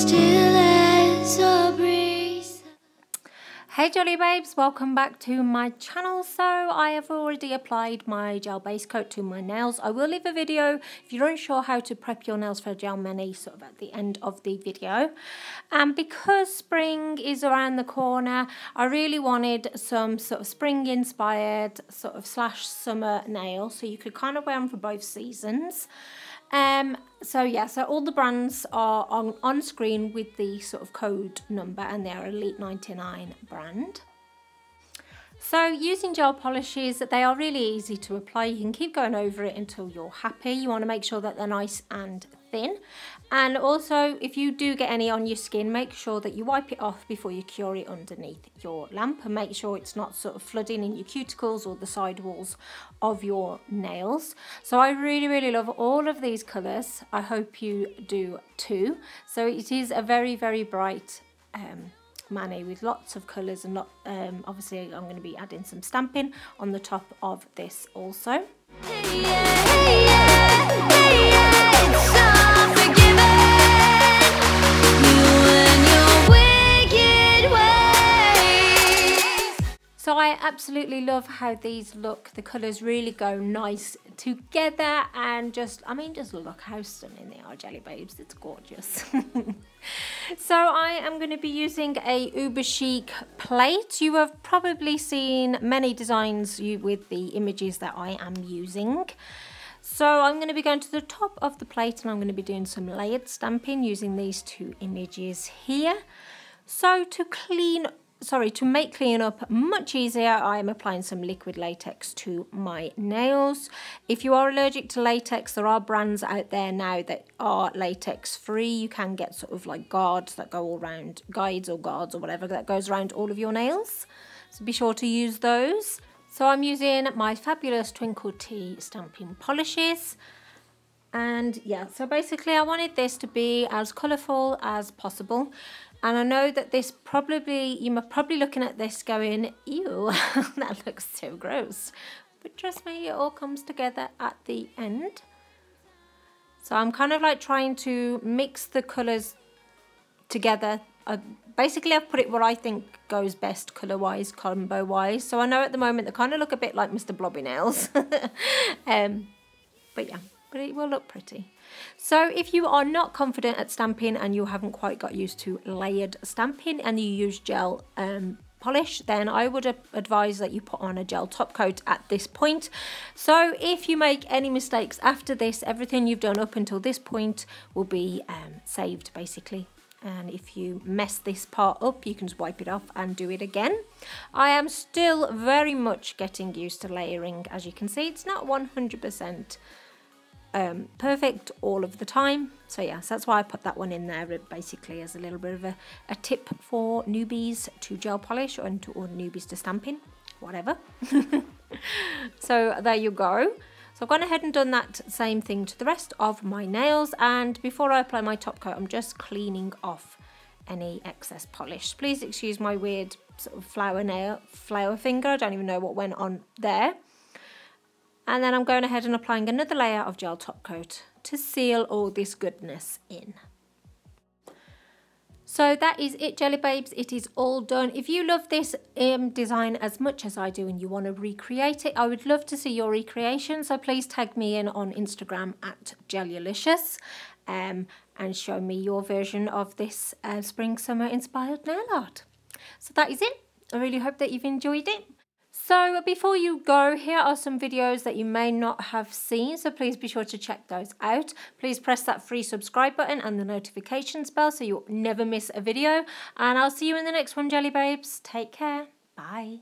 still as a breeze. Hey Jolly Babes, welcome back to my channel. So I have already applied my gel base coat to my nails. I will leave a video if you're unsure how to prep your nails for gel mani sort of at the end of the video. And because spring is around the corner, I really wanted some sort of spring inspired sort of / summer nails so you could kind of wear them for both seasons. So all the brands are on screen with the sort of code number, and they're Elite99 brand. So using gel polishes, they are really easy to apply. You can keep going over it until you're happy. You want to make sure that they're nice and thin. And also, if you do get any on your skin, make sure that you wipe it off before you cure it underneath your lamp, and make sure it's not sort of flooding in your cuticles or the side walls of your nails. So I really love all of these colours. I hope you do too. So it is a very bright mani with lots of colours, and obviously I'm going to be adding some stamping on the top of this also. So I absolutely love how these look. The colours really go nice together, and just look how stunning they are, Jelly Babes. It's gorgeous. So I am going to be using a Uberchic plate. You have probably seen many designs with the images that I am using. So I'm going to be going to the top of the plate, and I'm going to be doing some layered stamping using these two images here. So to make cleaning up much easier, I am applying some liquid latex to my nails. If you are allergic to latex, there are brands out there now that are latex free. You can get sort of like guides that go all around, guides or guards or whatever that goes around all of your nails. So be sure to use those. So I'm using my fabulous Twinkled T stamping polishes. And yeah, so basically I wanted this to be as colourful as possible. And I know that this you're probably looking at this going, ew, that looks so gross. But trust me, it all comes together at the end. So I'm kind of like trying to mix the colours together. Basically, I've put it where I think goes best colour-wise, combo-wise. So I know at the moment they kind of look a bit like Mr. Blobby Nails. But yeah. But it will look pretty. So if you are not confident at stamping and you haven't quite got used to layered stamping and you use gel polish, then I would advise that you put on a gel top coat at this point. So if you make any mistakes after this, everything you've done up until this point will be saved basically. And if you mess this part up, you can just wipe it off and do it again. I am still very much getting used to layering. As you can see, it's not 100% perfect all of the time. So yes, that's why I put that one in there basically as a little bit of a tip for newbies to gel polish or newbies to stamping, whatever. So there you go. So I've gone ahead and done that same thing to the rest of my nails, and before I apply my top coat, I'm just cleaning off any excess polish. Please excuse my weird sort of flower finger. I don't even know what went on there. And then I'm going ahead and applying another layer of gel top coat to seal all this goodness in. So that is it, Jelly Babes. It is all done. If you love this design as much as I do and you want to recreate it, I would love to see your recreation. So please tag me in on Instagram at Gelulicious and show me your version of this spring summer inspired nail art. So that is it. I really hope that you've enjoyed it. So before you go, here are some videos that you may not have seen, so please be sure to check those out. Please press that free subscribe button and the notifications bell so you'll never miss a video. And I'll see you in the next one, Jelly Babes. Take care. Bye.